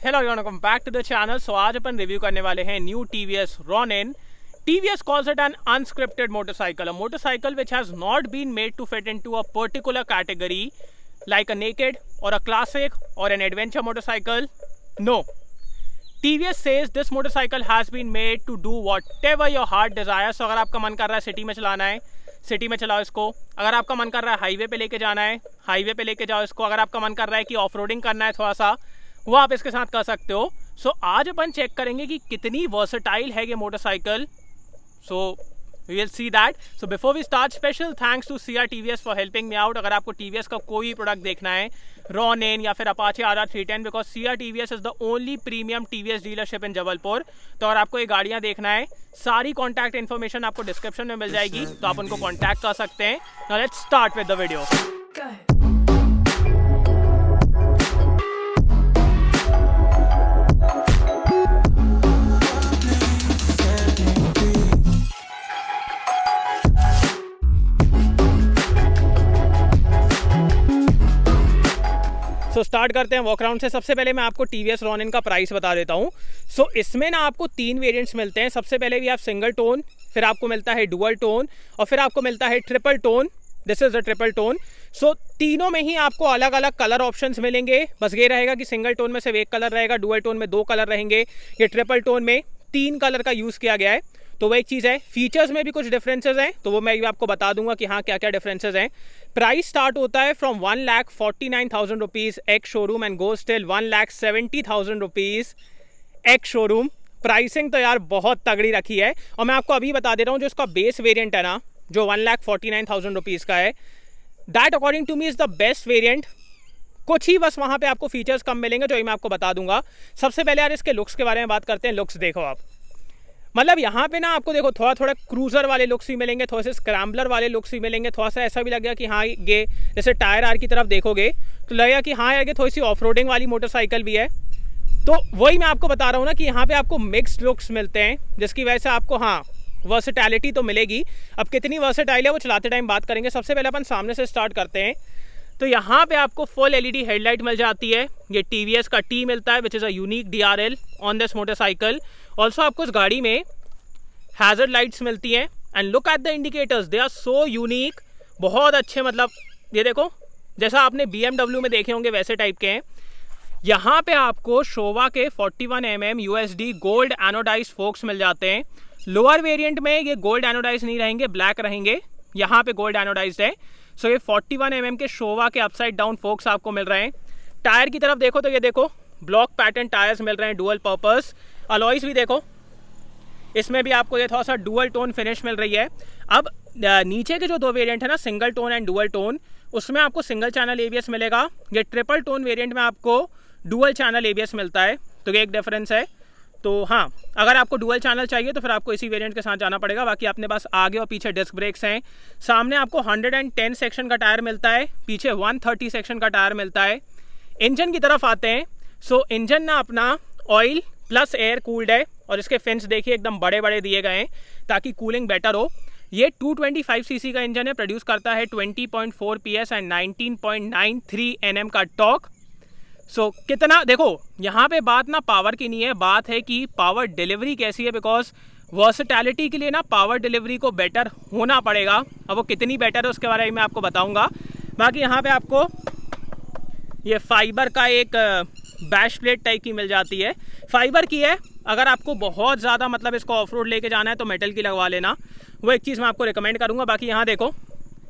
Hello welcome back to the channel. So आज अपन review करने वाले हैं new TVS Ronin. TVS calls it an unscripted motorcycle, a motorcycle which has not been made to fit into a particular category like a naked or a classic or an adventure motorcycle. No. TVS says this motorcycle has been made to do whatever your heart desires. So अगर आपका मन कर रहा है city में चलाना है, city में चलाओ इसको. अगर आपका मन कर रहा है हाईवे पे लेके जाना है, हाईवे पे लेके जाओ इसको. अगर आपका मन कर रहा है कि ऑफ रोडिंग करना है थोड़ा सा, वो आप इसके साथ कर सकते हो. सो आज अपन चेक करेंगे कि कितनी वर्सेटाइल है ये motorcycle. So we will see that. So before we start, special thanks to CR TVS for helping me out. अगर आपको TVS का कोई प्रोडक्ट देखना है, Ronin या फिर Apache RR310, because CR TVS is the only premium TVS dealership in Jabalpur. तो अगर आपको ये गाड़ियाँ देखना है, सारी कॉन्टैक्ट इन्फॉर्मेशन आपको डिस्क्रिप्शन में मिल जाएगी, तो आप उनको कॉन्टैक्ट कर सकते हैं. Now let's start with the video. तो स्टार्ट करते हैं वॉक राउंड से. सबसे पहले मैं आपको TVS Ronin का प्राइस बता देता हूँ. सो इसमें ना आपको 3 वेरिएंट्स मिलते हैं. सबसे पहले भी आप सिंगल टोन, फिर आपको मिलता है डुअल टोन और फिर आपको मिलता है triple tone. This is the triple tone. So तीनों में ही आपको अलग अलग कलर ऑप्शंस मिलेंगे. बस ये रहेगा कि सिंगल टोन में सिर्फ एक कलर रहेगा, डुअल टोन में 2 कलर रहेंगे, ये ट्रिपल टोन में 3 कलर का यूज़ किया गया है. तो वो एक चीज़ है. फीचर्स में भी कुछ डिफरेंसेस हैं, तो वो मैं आपको बता दूंगा कि हाँ क्या क्या डिफरेंसेस हैं. प्राइस स्टार्ट होता है from 1,49,000 rupees ex showroom and goes till 1,70,000 rupees ex showroom. Pricing तो यार बहुत तगड़ी रखी है. और मैं आपको अभी बता दे रहा हूँ, जो इसका बेस वेरिएंट है ना, जो 1,49,000 रुपीज़ का है, that according to me is the best variant. कुछ ही बस वहाँ पे आपको फीचर्स कम मिलेंगे, जो मैं आपको बता दूंगा. सबसे पहले यार इसके लुक्स के बारे में बात करते हैं. लुक्स देखो आप, मतलब यहाँ पे ना आपको देखो थोड़ा थोड़ा क्रूज़र वाले लुक्स भी मिलेंगे, थोड़े से स्क्रैम्बलर वाले लुक्स भी मिलेंगे. थोड़ा सा ऐसा भी लगेगा कि हाँ ये जैसे टायर आर की तरफ देखोगे तो लगेगा कि हाँ यार ये थोड़ी सी ऑफ रोडिंग वाली मोटरसाइकिल भी है. तो वही मैं आपको बता रहा हूँ ना कि यहाँ पे आपको मिक्स्ड लुक्स मिलते हैं, जिसकी वजह से आपको हाँ वर्सेटैलिटी तो मिलेगी. अब कितनी वर्सेटाइल है वो चलाते टाइम बात करेंगे. सबसे पहले अपन सामने से स्टार्ट करते हैं. तो यहाँ पे आपको फुल LED हेडलाइट मिल जाती है. ये TVS का T मिलता है, which is a unique DRL on this motorcycle. Also आपको इस गाड़ी में हैजर्ड लाइट्स मिलती हैं. And look at the indicators, they are so unique. बहुत अच्छे, मतलब ये देखो जैसा आपने BMW में देखे होंगे वैसे टाइप के हैं. यहाँ पे आपको शोवा के 41 mm USD gold anodised forks मिल जाते हैं. लोअर वेरिएंट में ये गोल्ड एनोडाइज नहीं रहेंगे, ब्लैक रहेंगे. यहाँ पे गोल्ड एनोडाइज है. सो ये 41 mm के शोवा के अपसाइड डाउन फोक्स आपको मिल रहे हैं. टायर की तरफ देखो तो ये देखो ब्लॉक पैटर्न टायर्स मिल रहे हैं, डुअल पर्पस. अलॉयज भी देखो, इसमें भी आपको ये थोड़ा सा डुअल टोन फिनिश मिल रही है. अब नीचे के जो 2 वेरिएंट है ना, single tone and dual tone, उसमें आपको सिंगल चैनल ABS मिलेगा. ये ट्रिपल टोन वेरिएंट में आपको डुअल चैनल ABS मिलता है. तो ये एक डिफरेंस है. तो हाँ, अगर आपको डुअल चैनल चाहिए तो फिर आपको इसी वेरिएंट के साथ जाना पड़ेगा. बाकी अपने पास आगे और पीछे डिस्क ब्रेक्स हैं. सामने आपको 110 सेक्शन का टायर मिलता है, पीछे 130 सेक्शन का टायर मिलता है. इंजन की तरफ आते हैं. सो इंजन ना अपना ऑयल प्लस एयर कूल्ड है, और इसके फिन्स देखिए एकदम बड़े बड़े दिए गए हैं ताकि कूलिंग बेटर हो. ये 225 cc का इंजन है, प्रोड्यूस करता है 20.4 PS एंड 19.93 Nm का टॉर्क. सो कितना देखो, यहाँ पे बात ना पावर की नहीं है, बात है कि पावर डिलीवरी कैसी है. बिकॉज वर्सेटैलिटी के लिए ना पावर डिलीवरी को बेटर होना पड़ेगा. अब वो कितनी बेटर है उसके बारे में मैं आपको बताऊँगा. बाकी यहाँ पर आपको ये फाइबर का एक बैश प्लेट टाइप की मिल जाती है. फाइबर की है. अगर आपको बहुत ज़्यादा मतलब इसको ऑफ रोड लेके जाना है तो मेटल की लगवा लेना. वो एक चीज़ मैं आपको रिकमेंड करूँगा. बाकी यहाँ देखो,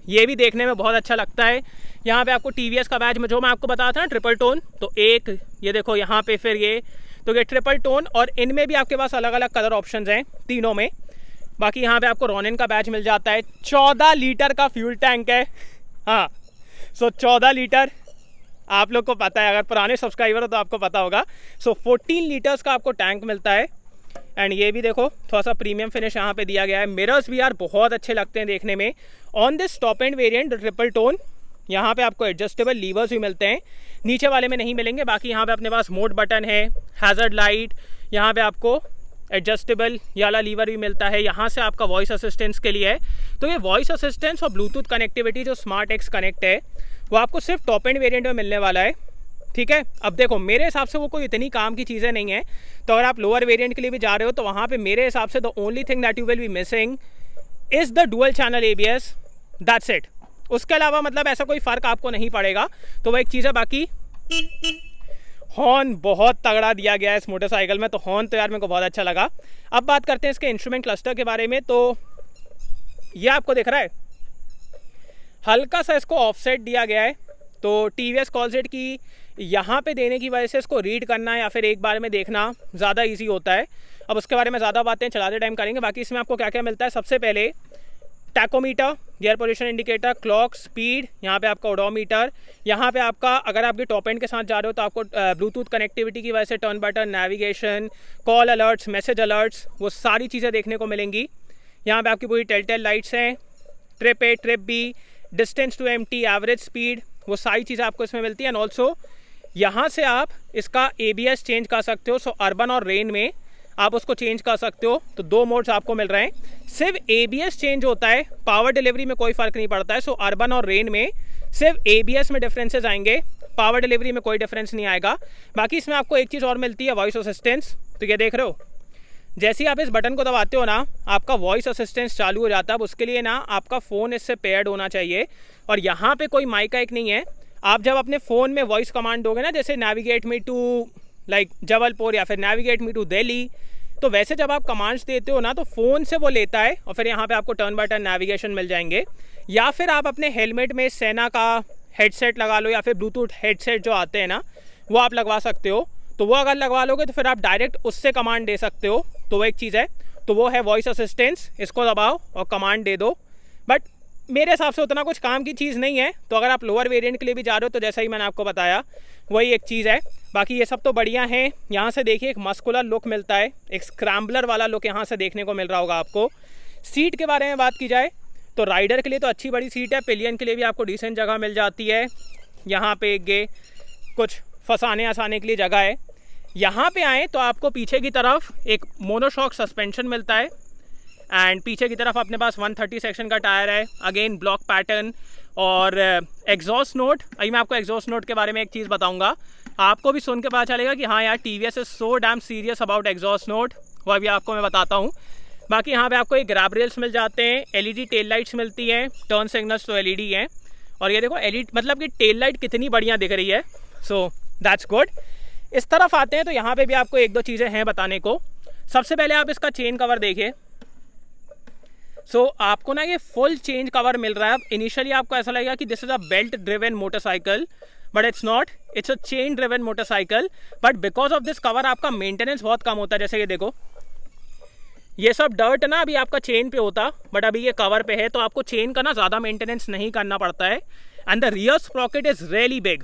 ये भी देखने में बहुत अच्छा लगता है. यहाँ पे आपको TVS का बैच में जो मैं आपको बताया था ना ट्रिपल टोन, तो एक ये देखो यहाँ पे, फिर ये, तो ये ट्रिपल टोन. और इनमें भी आपके पास अलग अलग कलर ऑप्शंस हैं तीनों में. बाकी यहाँ पे आपको Ronin का बैच मिल जाता है. 14 लीटर का फ्यूल टैंक है. हाँ, सो 14 लीटर आप लोग को पता है, अगर पुराने सब्सक्राइबर हो तो आपको पता होगा. सो 14 लीटर्स का आपको टैंक मिलता है. एंड ये भी देखो थोड़ा सा प्रीमियम फिनिश यहाँ पे दिया गया है. मिरर्स भी यार बहुत अच्छे लगते हैं देखने में. On this top end variant triple tone, यहाँ पे आपको एडजस्टेबल लीवर्स भी मिलते हैं, नीचे वाले में नहीं मिलेंगे. बाकी यहाँ पे अपने पास मोड बटन है, हैजर्ड लाइट, यहाँ पे आपको एडजस्टेबल ये वाला लीवर भी मिलता है. यहाँ से आपका वॉइस असिस्टेंस के लिए है. तो ये वॉइस असिस्टेंस और ब्लूटूथ कनेक्टिविटी जो स्मार्ट एक्स कनेक्ट है, वो आपको सिर्फ टॉप एंड वेरिएंट में मिलने वाला है. ठीक है। अब देखो मेरे हिसाब से वो कोई इतनी काम की चीज़ें नहीं है, तो अगर आप लोअर वेरिएंट के लिए भी जा रहे हो तो वहाँ पे मेरे हिसाब से the only thing that you will be missing is the dual channel ABS, that's it. उसके अलावा मतलब ऐसा कोई फ़र्क आपको नहीं पड़ेगा, तो वो एक चीज़ है। बाकी हॉर्न बहुत तगड़ा दिया गया है इस मोटरसाइकिल में, तो हॉर्न तो यार मेरे को बहुत अच्छा लगा। अब बात करते हैं इसके इंस्ट्रूमेंट क्लस्टर के बारे में। तो ये आपको दिख रहा है, हल्का सा इसको ऑफसेट दिया गया है, तो TVS कॉलसेट की यहाँ पे देने की वजह से इसको रीड करना या फिर एक बार में देखना ज़्यादा इजी होता है। अब उसके बारे में ज़्यादा बातें चलाते टाइम करेंगे। बाकी इसमें आपको क्या क्या मिलता है, सबसे पहले tachometer, gear position indicator, clock, speed, यहाँ पे आपका ओडोमीटर, यहाँ पे आपका अगर आपके टॉप एंड के साथ जा रहे हो तो आपको ब्लूटूथ कनेक्टिविटी की वजह से turn button, navigation, call alerts, message alerts, वो सारी चीज़ें देखने को मिलेंगी। यहाँ पे आपकी पूरी टेल लाइट्स हैं, trip A, trip B, distance to empty, average speed, वो सारी चीज़ें आपको इसमें मिलती है। एंड ऑल्सो यहाँ से आप इसका ABS चेंज कर सकते हो। सो अर्बन और रेन में आप उसको चेंज कर सकते हो, तो 2 मोड्स आपको मिल रहे हैं। सिर्फ ABS चेंज होता है, पावर डिलीवरी में कोई फ़र्क नहीं पड़ता है। सो अर्बन और रेन में सिर्फ ABS में डिफरेंसेस आएंगे, पावर डिलीवरी में कोई डिफरेंस नहीं आएगा। बाकी इसमें आपको एक चीज़ और मिलती है, वॉइस असिस्टेंस। तो ये देख रहे हो, जैसे ही आप इस बटन को दबाते हो ना, आपका वॉइस असिस्टेंस चालू हो जाता है। अब उसके लिए ना आपका फ़ोन इससे पेयर्ड होना चाहिए, और यहाँ पे कोई माइक एक नहीं है। आप जब अपने फ़ोन में वॉइस कमांड दोगे ना, जैसे navigate me to like Jabalpur या फिर नेविगेट मी टू दिल्ली, तो वैसे जब आप कमांड्स देते हो ना तो फ़ोन से वो लेता है, और फिर यहाँ पे आपको टर्न बटन, नेविगेशन मिल जाएंगे। या फिर आप अपने हेलमेट में सेना का हेडसेट लगा लो, या फिर ब्लूटूथ हेडसेट जो आते हैं ना, वो आप लगवा सकते हो। तो वो अगर लगवा लोगे तो फिर आप डायरेक्ट उससे कमांड दे सकते हो, तो वो एक चीज़ है। तो वो है वॉइस असिस्टेंस, इसको दबाओ और कमांड दे दो। बट मेरे हिसाब से उतना कुछ काम की चीज़ नहीं है। तो अगर आप लोअर वेरिएंट के लिए भी जा रहे हो तो जैसा ही मैंने आपको बताया वही एक चीज़ है। बाकी ये सब तो बढ़िया है। यहाँ से देखिए एक मस्कुलर लुक मिलता है, एक स्क्रैम्बलर वाला लुक यहाँ से देखने को मिल रहा होगा आपको। सीट के बारे में बात की जाए तो राइडर के लिए तो अच्छी बड़ी सीट है, पिलियन के लिए भी आपको डिसेंट जगह मिल जाती है। यहाँ पे ये कुछ फंसाने आसाने के लिए जगह है। यहाँ पे आए तो आपको पीछे की तरफ एक मोनोशॉक सस्पेंशन मिलता है, एंड पीछे की तरफ अपने पास 130 सेक्शन का टायर है, अगेन ब्लॉक पैटर्न। और एग्जॉस्ट नोट, अभी मैं आपको एग्जॉस्ट नोट के बारे में एक चीज़ बताऊंगा, आपको भी सुन के पता चलेगा कि हाँ यार TVS is so damn serious about exhaust note. वो अभी आपको मैं बताता हूँ। बाकी यहाँ पे आपको एक ग्रैब रेल्स मिल जाते हैं, LED टेल लाइट्स मिलती हैं, टर्न सिग्नल्स तो LED हैं। और ये देखो LED मतलब कि टेल लाइट कितनी बढ़िया दिख रही है, सो दैट्स गुड। इस तरफ आते हैं तो यहाँ पे भी आपको 1-2 चीज़ें हैं बताने को। सबसे पहले आप इसका चेन कवर देखिए। सो आपको ना ये फुल चेंज कवर मिल रहा है। अब इनिशियली आपको ऐसा लगेगा कि this is a belt driven motorcycle, but it's not, it's a chain driven motorcycle. But because of this cover आपका मेंटेनेंस बहुत कम होता है। जैसे ये देखो, ये सब डर्ट ना अभी आपका चेन पे होता, बट अभी ये कवर पे है, तो आपको चेन का ना ज़्यादा मेंटेनेंस नहीं करना पड़ता है। And the rear Sprocket is really big.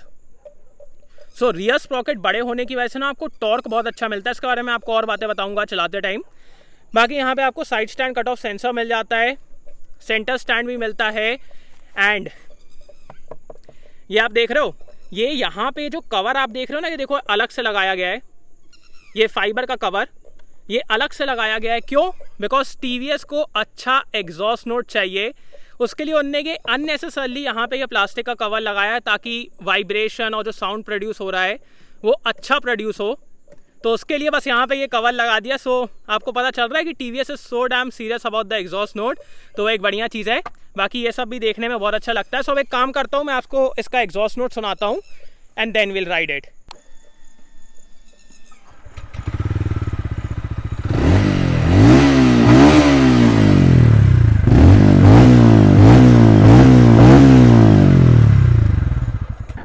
So rear Sprocket बड़े होने की वजह से ना आपको टॉर्क बहुत अच्छा मिलता है। इसके बारे में आपको और बातें बताऊंगा चलाते टाइम। बाकी यहाँ पे आपको side stand cut off sensor मिल जाता है, सेंटर स्टैंड भी मिलता है। एंड ये आप देख रहे हो, ये यहाँ पे जो कवर आप देख रहे हो ना, ये देखो अलग से लगाया गया है। ये फाइबर का कवर ये अलग से लगाया गया है। क्यों? बिकॉज TVS को अच्छा एग्जॉस्ट नोट चाहिए, उसके लिए उनने ये अननेसेसरली यहाँ पे ये प्लास्टिक का कवर लगाया है, ताकि वाइब्रेशन और जो साउंड प्रोड्यूस हो रहा है वो अच्छा प्रोड्यूस हो। तो उसके लिए बस यहाँ पे ये कवर लगा दिया। सो आपको पता चल रहा है कि TVS is so damn serious about the exhaust note, तो वो एक बढ़िया चीज़ है। बाकी ये सब भी देखने में बहुत अच्छा लगता है। सो एक काम करता हूँ, मैं आपको इसका एग्जॉस्ट नोट सुनाता हूँ and then will ride it.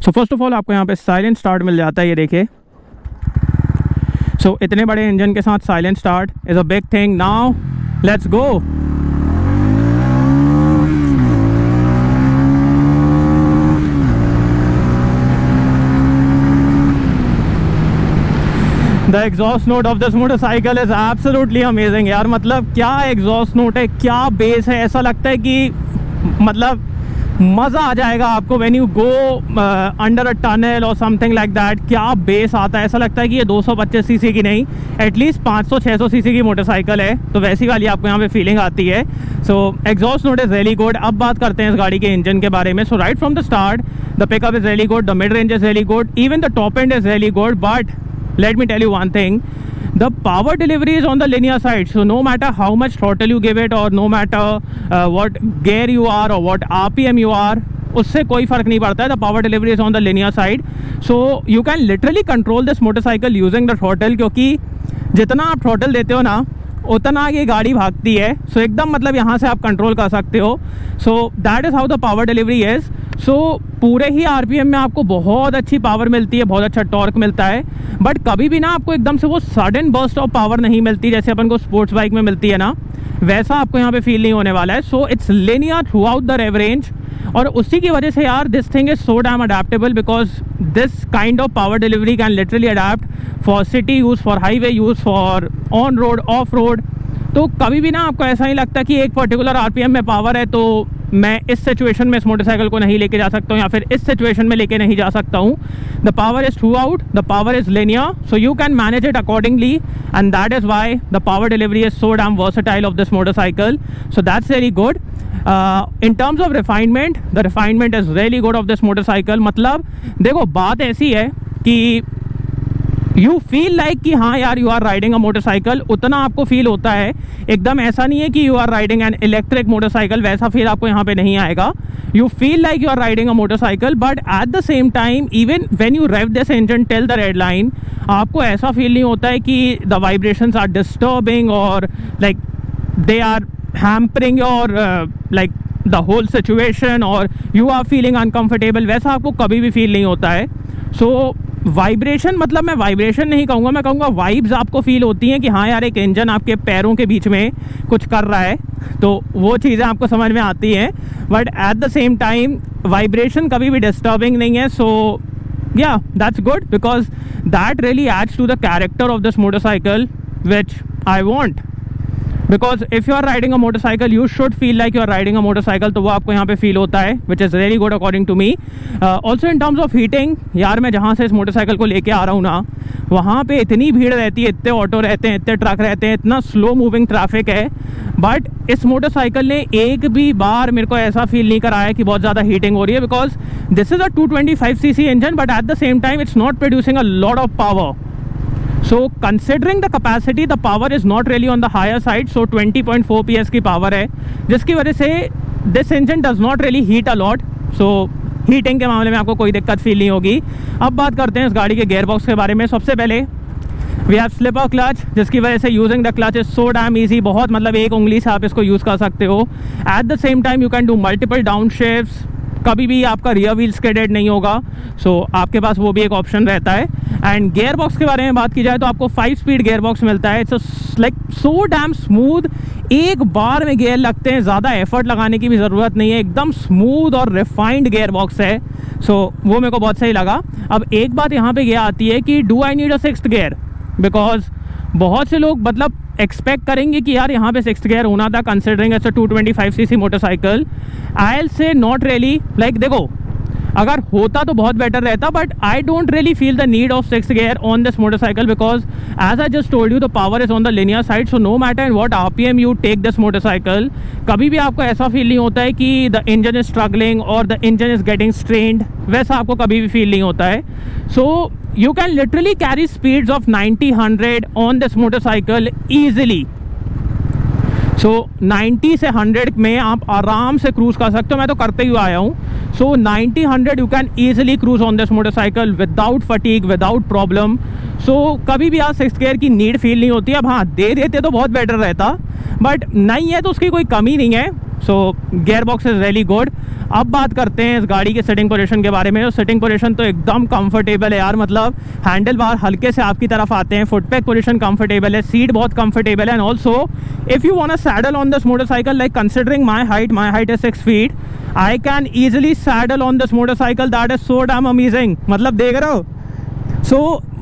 So first of all आपको यहाँ पे साइलेंट स्टार्ट मिल जाता है, ये देखिए। सो इतने बड़े इंजन के साथ silent start is a big thing. Now let's go. The exhaust note of this motorcycle is absolutely amazing यार। मतलब क्या एग्जॉस्ट नोट है, क्या बेस है। ऐसा लगता है कि मतलब मज़ा आ जाएगा आपको when you go under a tunnel और समथिंग लाइक दैट। क्या बेस आता है, ऐसा लगता है कि ये 225 सीसी की नहीं, एटलीस्ट 500-600 सीसी की मोटरसाइकिल है, तो वैसी वाली आपको यहाँ पे फीलिंग आती है। So exhaust note is really good. अब बात करते हैं इस गाड़ी के इंजन के बारे में। So right from the start the pickup is really good, the mid range is really good, even the top end is really good, but let me tell you one thing, the power delivery is on the linear side. So no matter how much throttle you give it, or no matter what gear you are or what RPM you are, उससे कोई फ़र्क नहीं पड़ता है। The power delivery is on the linear side, so you can literally control this motorcycle using the throttle, क्योंकि जितना आप throttle देते हो ना उतना ये गाड़ी भागती है। सो एकदम मतलब यहाँ से आप कंट्रोल कर सकते हो। So that is how the power delivery is. So पूरे ही आरपीएम में आपको बहुत अच्छी पावर मिलती है, बहुत अच्छा टॉर्क मिलता है, बट कभी भी ना आपको एकदम से वो सडन बर्स्ट ऑफ पावर नहीं मिलती जैसे अपन को स्पोर्ट्स बाइक में मिलती है ना, वैसा आपको यहाँ पे फील नहीं होने वाला है। So it's linear throughout the rev range, और उसी की वजह से यार this thing is so damn adaptable, because this kind of power delivery can literally adapt for city use, for highway use, for on road, off road. तो कभी भी ना आपको ऐसा नहीं लगता कि एक पर्टिकुलर आरपीएम में पावर है तो मैं इस सिचुएशन में इस मोटरसाइकिल को नहीं लेके जा सकता हूँ, या फिर इस सिचुएशन में लेके नहीं जा सकता हूँ। The power is through out, the power is linear, so you can manage it accordingly, and that is why the power delivery is so dam versatile of this motorcycle. So that's very good. In terms of refinement, the refinement is really good of this motorcycle. मतलब देखो बात ऐसी है कि you feel like कि हाँ यार you are riding a motorcycle, उतना आपको फील होता है। एकदम ऐसा नहीं है कि you are riding an electric motorcycle, वैसा फील आपको यहाँ पे नहीं आएगा। You feel like you are riding a motorcycle, but at the same time even when you rev this engine till the red line, आपको ऐसा फील नहीं होता है कि द वाइब्रेशंस आर डिस्टर्बिंग और like they are hampering your like the whole situation, और you are feeling uncomfortable, वैसा आपको कभी भी फील नहीं होता है। सो वाइब्रेशन, मतलब मैं वाइब्रेशन नहीं कहूँगा, मैं कहूँगा वाइब्स आपको फील होती हैं कि हाँ यार एक इंजन आपके पैरों के बीच में कुछ कर रहा है, तो वो चीज़ें आपको समझ में आती हैं, but at the same time vibration कभी भी डिस्टर्बिंग नहीं है। So yeah that's good, because that really adds to the character of this motorcycle which I want. Because if you are riding a motorcycle you should feel like you are riding a motorcycle, तो वो आपको यहाँ पे feel होता है, which is very good according to me. Also in terms of heating, यार मैं जहाँ से इस मोटरसाइकिल को लेके आ रहा हूँ ना, वहाँ पे इतनी भीड़ रहती है, इतने ऑटो रहते हैं, इतने ट्रक रहते हैं, इतना स्लो मूविंग ट्रैफिक है, बट इस मोटरसाइकिल ने एक भी बार मेरे को ऐसा फील नहीं कराया कि बहुत ज़्यादा हीटिंग हो रही है, because this is a 225cc engine, but at the same time it's not producing a lot of power. So considering the capacity, the power is not really on the higher side, so 20.4 PS की power है, जिसकी वजह से this engine does not really heat a lot, so heating के मामले में आपको कोई दिक्कत फील नहीं होगी। अब बात करते हैं इस गाड़ी के गियर बॉक्स के बारे में। सबसे पहले वी हैव स्लिपर क्लच, जिसकी वजह से using the clutch is so damn easy, बहुत मतलब एक उंगली से आप इसको यूज़ कर सकते हो। Eight the same time you can do multiple down shifts, कभी भी आपका रियर व्हील स्किडेड नहीं होगा, सो आपके पास वो भी एक ऑप्शन रहता है। एंड गियर बॉक्स के बारे में बात की जाए तो आपको 5 स्पीड गियर बॉक्स मिलता है। It's like so damn smooth, एक बार में गियर लगते हैं, ज़्यादा एफर्ट लगाने की भी ज़रूरत नहीं है, एकदम स्मूथ और रिफाइंड गियर बॉक्स है, सो वो मेरे को बहुत सही लगा। अब एक बात यहाँ पे यह आती है कि do I need a 6th gear, because बहुत से लोग मतलब एक्सपेक्ट करेंगे कि यार यहाँ पे 6th गियर होना था, considering it's a 225cc motorcycle. I will say not really, like देखो अगर होता तो बहुत बेटर रहता, but I don't really feel the need of 6th gear on this motorcycle, because as I just told you the power is on the linear side, so no matter in what RPM you take this motorcycle, कभी भी आपको ऐसा feel नहीं होता है कि the engine is struggling और the engine is getting strained, वैसा आपको कभी भी फील नहीं होता है। सो you can literally carry speeds of 90-100 on this motorcycle easily. So 90 से 100 में आप आराम से क्रूज कर सकते हो, मैं तो करते ही आया हूँ। So 90-100 you can easily cruise on this motorcycle without fatigue, without problem. So कभी भी आप 6th गियर की नीड फील नहीं होती। अब हाँ दे देते तो बहुत बेटर रहता, बट नहीं है तो उसकी कोई कमी नहीं है। सो gear box is really good. अब बात करते हैं इस गाड़ी के सिटिंग पोजीशन के बारे में। तो सिटिंग पोजीशन तो एकदम कंफर्टेबल है यार, मतलब हैंडल बार हल्के से आपकी तरफ आते हैं, फुट पैक पोजीशन कंफर्टेबल है, सीट बहुत कंफर्टेबल है, and also if you want a saddle on this motorcycle, like considering my height is 6 feet, I can easily saddle on this motorcycle, that is so damn amazing. मतलब देख रहे हो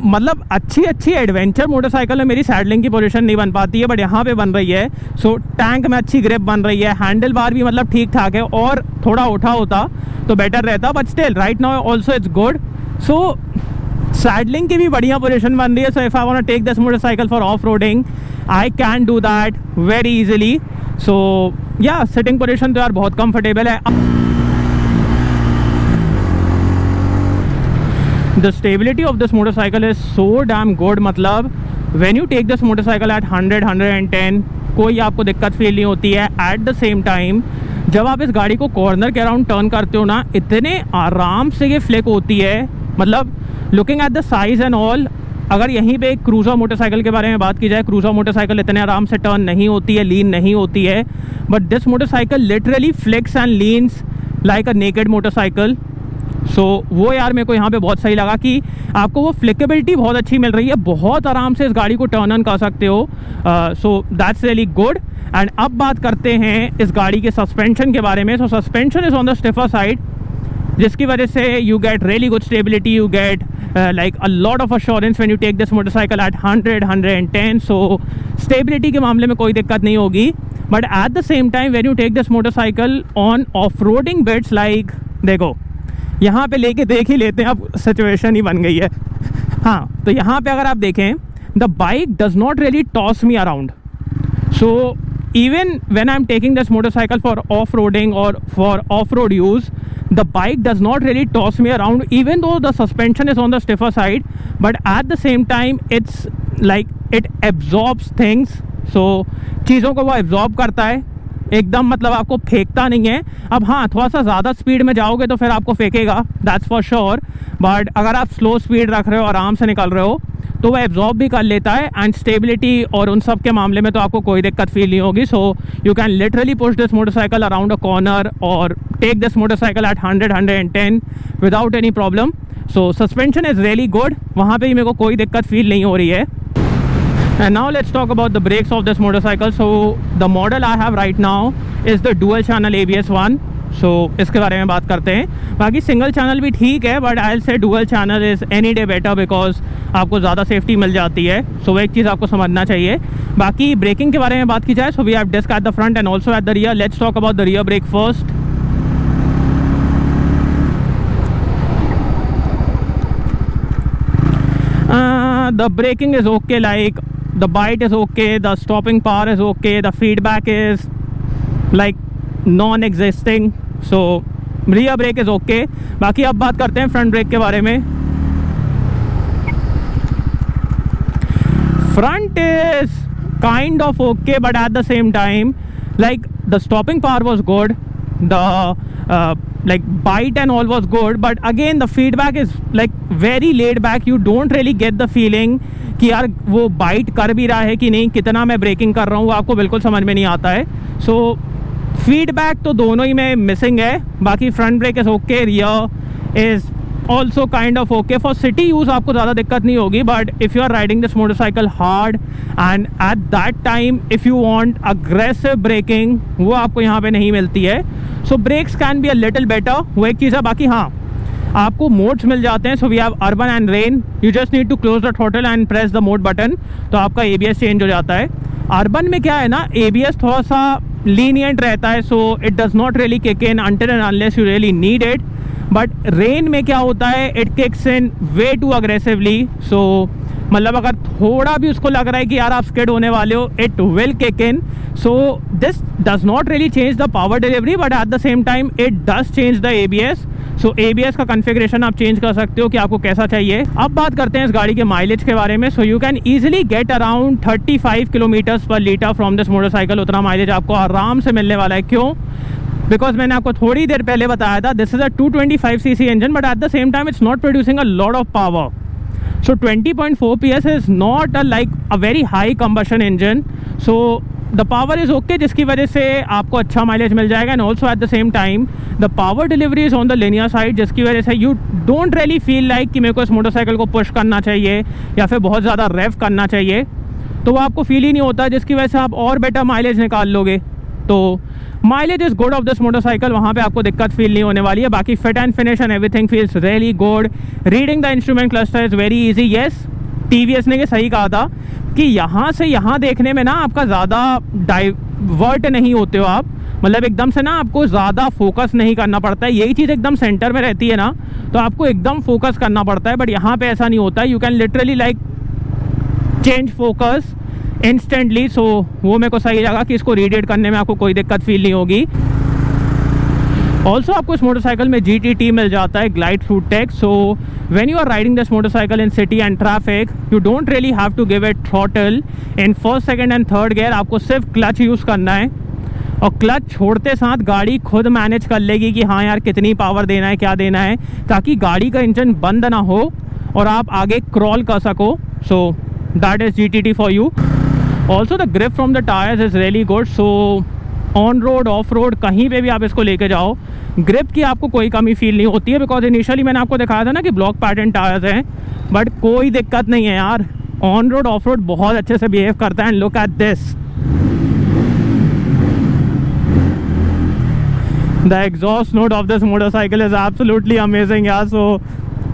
मतलब अच्छी adventure motorcycle में मेरी saddling की position नहीं बन पाती है, बट यहाँ पे बन रही है। टैंक में अच्छी ग्रिप बन रही है, हैंडल बार भी मतलब ठीक ठाक है, और थोड़ा उठा होता तो बेटर रहता, but still right now also it's good. Saddling की भी बढ़िया पोजीशन बन रही है। So if I want to take this motorcycle for off roading I can do that very easily. So या सिटिंग पोजीशन तो यार बहुत कंफर्टेबल है। The stability of this motorcycle is so damn good, मतलब when you take this motorcycle at 100-110 कोई आपको दिक्कत feel नहीं होती है। एट द सेम टाइम जब आप इस गाड़ी को कॉर्नर के अराउंड टर्न करते हो ना, इतने आराम से ये फ्लिक होती है, मतलब looking at the size and all. अगर यहीं पे एक क्रूज़र मोटरसाइकिल के बारे में बात की जाए, क्रूज़र मोटरसाइकिल इतने आराम से टर्न नहीं होती है, लीन नहीं होती है, but this motorcycle literally flix and leans like a naked motorcycle. वो यार मेरे को यहाँ पे बहुत सही लगा कि आपको वो फ्लिकेबिलिटी बहुत अच्छी मिल रही है, बहुत आराम से इस गाड़ी को टर्न ऑन कर सकते हो। So that's really good. And अब बात करते हैं इस गाड़ी के सस्पेंशन के बारे में। Suspension is on the stiffer side, जिसकी वजह से you get really good stability, you get like a lot of assurance when you take this motorcycle at 100-110। So stability के मामले में कोई दिक्कत नहीं होगी। But at the same time when you take this motorcycle on off roading bits, like देखो यहाँ पे लेके देख ही लेते हैं, अब सिचुएशन ही बन गई है। हाँ, तो यहाँ पे अगर आप देखें, the bike does not really toss me around. So even when I am taking this motorcycle for off roading और for off road use, the bike does not really toss me around, even though the suspension is on the stiffer side, but at the same time it's like it absorbs things। so चीज़ों को वो absorb करता है एकदम, मतलब आपको फेंकता नहीं है। अब हाँ, थोड़ा सा ज़्यादा स्पीड में जाओगे तो फिर आपको फेंकेगा, दैट्स फॉर श्योर। बट अगर आप स्लो स्पीड रख रहे हो, आराम से निकल रहे हो, तो वो एब्जॉर्ब भी कर लेता है। एंड स्टेबिलिटी और उन सब के मामले में तो आपको कोई दिक्कत फील नहीं होगी। So you can literally push this motorcycle around a corner और take this motorcycle at 100-110 without any problem. So suspension is really good, वहाँ पे ही मेरे को कोई दिक्कत फील नहीं हो रही है। And now let's talk about the brakes of this motorcycle. So the model I have right now is the dual channel ABS one. So इसके बारे में बात करते हैं। बाकी सिंगल चैनल भी ठीक है, but I'll say dual channel is any day better because आपको ज़्यादा सेफ्टी मिल जाती है। सो वो एक चीज़ आपको समझना चाहिए। बाकी ब्रेकिंग के बारे में बात की जाए, so we have disc at the front and also at the rear. Let's talk about the rear brake first. The braking is okay, like the bite is okay, the stopping power is okay, the feedback is like non-existing, so rear brake is okay। बाकी अब बात करते हैं front brake के बारे में। Front is kind of okay, but at the same time, like the stopping power was good, the like bite and all was good, but again the feedback is like very laid back। You don't really get the feeling कि यार वो bite कर भी रहा है कि नहीं, कितना मैं ब्रेकिंग कर रहा हूँ, वो आपको बिल्कुल समझ में नहीं आता है। सो फीडबैक तो दोनों ही में मिसिंग है। बाकी front brake is okay, rear is also kind of okay. For city use आपको ज़्यादा दिक्कत नहीं होगी, but if you are riding this motorcycle hard and at that time if you want aggressive braking, वो आपको यहाँ पे नहीं मिलती है। So brakes can be a little better, वो एक चीज़ है। बाकी हाँ, आपको मोड्स मिल जाते हैं। So we have urban and rain, you just need to close the throttle and press the mode button, तो आपका ABS चेंज हो जाता है। अर्बन में क्या है ना, ABS थोड़ा सा लीनियंट रहता है, so it does not really kick in until and unless you really need it. But rain में क्या होता है, it kicks in way too aggressively. So मतलब अगर थोड़ा भी उसको लग रहा है कि यार आप स्किड होने वाले हो, it will kick in. So this does not really change the power delivery, but at the same time it does change the ABS। So ABS का कन्फिग्रेशन आप चेंज कर सकते हो कि आपको कैसा चाहिए। अब बात करते हैं इस गाड़ी के माइलेज के बारे में। सो you can easily get around 35 kilometres पर लीटर फ्रॉम दिस मोटरसाइकिल। उतना माइलेज आपको आराम से मिलने वाला है। क्यों? बिकॉज मैंने आपको थोड़ी देर पहले बताया था, this is a 225cc engine, but at the same time it's not producing a lot of power. So 20.4 PS is not like a very high combustion engine, so the power is okay, जिसकी वजह से आपको अच्छा mileage मिल जाएगा। And also eight the same time the power delivery is on the linear side, जिसकी वजह से you don't really feel like कि मेरे को इस मोटरसाइकिल को पुश करना चाहिए या फिर बहुत ज़्यादा रेव करना चाहिए, तो वो आपको फील ही नहीं होता, जिसकी वजह से आप और बेटर माइलेज निकाल लोगे। तो mileage is good of this motorcycle, वहाँ पे आपको दिक्कत फील नहीं होने वाली है। बाकी fit and finish and everything feels really good. Reading the instrument cluster is very easy. Yes, TVS ने ये सही कहा था कि यहाँ से यहाँ देखने में ना आपका ज़्यादा डाइवर्ट नहीं होते हो आप, मतलब एकदम से ना आपको ज़्यादा फोकस नहीं करना पड़ता है। यही चीज़ एकदम सेंटर में रहती है ना तो आपको एकदम फोकस करना पड़ता है, बट यहाँ पे ऐसा नहीं होता है। You can literally like change focus instantly. So वो मेरे को सही लगा कि इसको रीडेट करने में आपको कोई दिक्कत फील नहीं होगी। ऑल्सो आपको इस मोटरसाइकिल में GTT मिल जाता है, glide through tech. So when you are riding this motorcycle in city and traffic, you don't really have to give it throttle in first, second and third gear. आपको सिर्फ clutch use करना है और clutch छोड़ते साथ गाड़ी खुद manage कर लेगी कि हाँ यार कितनी पावर देना है, क्या देना है, ताकि गाड़ी का इंजन बंद ना हो और आप आगे क्रॉल कर सको। सो that is GTT for you. Also the grip from the tyres is really good. So on road, off road, कहीं पे भी आप इसको लेके जाओ, ग्रिप की आपको कोई कमी फील नहीं होती है। बिकॉज इनिशियली मैंने आपको दिखाया था ना कि ब्लॉक पैटर्न टायर्स हैं, बट कोई दिक्कत नहीं है यार। ऑन रोड, ऑफ रोड बहुत अच्छे से बिहेव करता है। And look at this, the exhaust note of this motorcycle is absolutely amazing यार। सो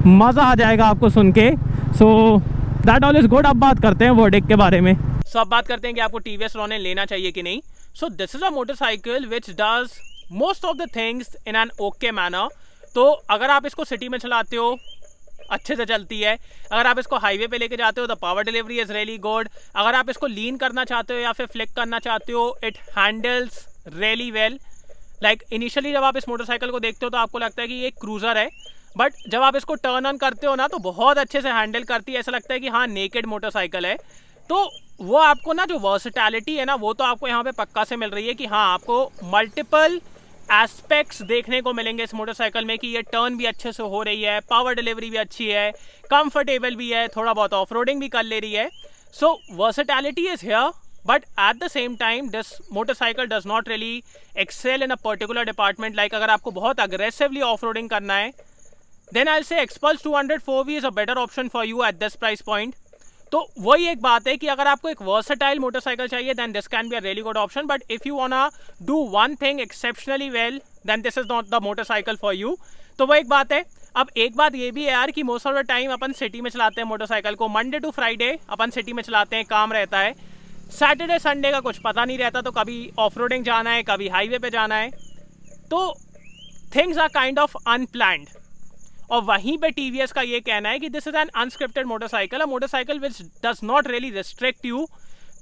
मज़ा आ जाएगा आपको सुन के। So that all is good. अब बात करते हैं वर्डिक्ट के बारे में। सो अब बात करते हैं कि आपको TVS रॉनिन लेना चाहिए कि नहीं। So this is a motorcycle which does most of the things in an okay manner. तो अगर आप इसको सिटी में चलाते हो अच्छे से चलती है, अगर आप इसको हाईवे पे लेके जाते हो the power delivery is really good. अगर आप इसको लीन करना चाहते हो या फिर फ्लिक करना चाहते हो, it handles really well. Like initially जब आप इस मोटरसाइकिल को देखते हो तो आपको लगता है कि ये एक क्रूज़र है, बट जब आप इसको टर्न ऑन करते हो ना तो बहुत अच्छे से हैंडल करती है। ऐसा लगता है कि हाँ नेकेड मोटरसाइकिल है। तो वो आपको ना जो वर्सेटैलिटी है ना वो तो आपको यहाँ पे पक्का से मिल रही है कि हाँ आपको मल्टीपल एस्पेक्ट्स देखने को मिलेंगे इस मोटरसाइकिल में, कि ये टर्न भी अच्छे से हो रही है, पावर डिलीवरी भी अच्छी है, कंफर्टेबल भी है, थोड़ा बहुत ऑफ रोडिंग भी कर ले रही है। So versatility is here, but at the same time this motorcycle does not really excel in a particular department. Like अगर आपको बहुत अग्रेसिवली ऑफ रोडिंग करना है, then I will say Xpulse 200 4V is a better option for you at this price point. तो वही एक बात है कि अगर आपको एक वर्सेटाइल मोटरसाइकिल चाहिए then this can be a really good option, but if you wanna do one thing exceptionally well then this is not the motorcycle for you. तो वो एक बात है। अब एक बात ये भी है यार कि मोस्ट ऑफ द टाइम अपन सिटी में चलाते हैं मोटरसाइकिल को, मंडे टू फ्राइडे अपन सिटी में चलाते हैं, काम रहता है। सैटरडे संडे का कुछ पता नहीं रहता, तो कभी ऑफ रोडिंग जाना है, कभी हाईवे पे जाना है, तो things are kind of unplanned. और वहीं पे TVS का ये कहना है कि this is an unscripted motorcycle, a motorcycle which does not really restrict you.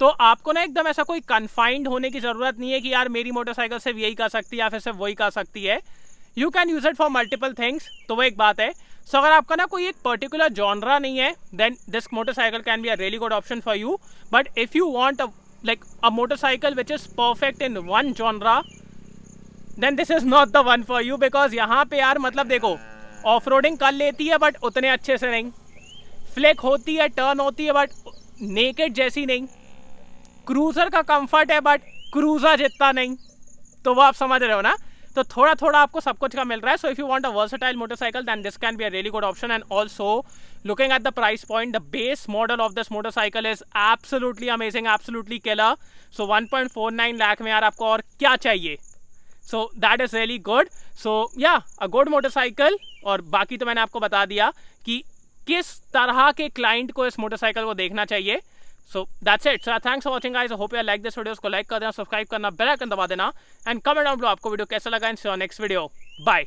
तो आपको ना एकदम ऐसा कोई कन्फाइंड होने की ज़रूरत नहीं है कि यार मेरी मोटरसाइकिल सिर्फ यही कर सकती है या फिर सिर्फ वही कर सकती है। You can use it for multiple things. तो वो एक बात है। सो अगर आपका ना कोई एक पर्टिकुलर जॉनरा नहीं है then this motorcycle can be a really good option for you, but if you want like a motorcycle which is perfect in one genre then this is not the one for you, because यहाँ पे यार मतलब देखो off roading कर लेती है but उतने अच्छे से नहीं, फ्लिक होती है, टर्न होती है बट नेकेड जैसी नहीं, क्रूज़र का कंफर्ट है बट क्रूज़र जितना नहीं। तो वो आप समझ रहे हो ना। तो थोड़ा थोड़ा आपको सब कुछ का मिल रहा है। So if you want a versatile motorcycle then this can be a really good option. And also looking at the price point, the base model of this motorcycle is absolutely amazing, absolutely killer. So 1.49 lakh में यार आपको और क्या चाहिए। So that is really good. So yeah, a good motorcycle। और बाकी तो मैंने आपको बता दिया कि किस तरह के क्लाइंट को इस मोटरसाइकिल को देखना चाहिए। So that's it. So thanks for watching guys. I hope you like this video. इसको लाइक कर देना, सब्सक्राइब करना, बेल आइकन दबा देना एंड कमेंट डाउन बिलो आपको वीडियो कैसा लगा। And see you next video. Bye.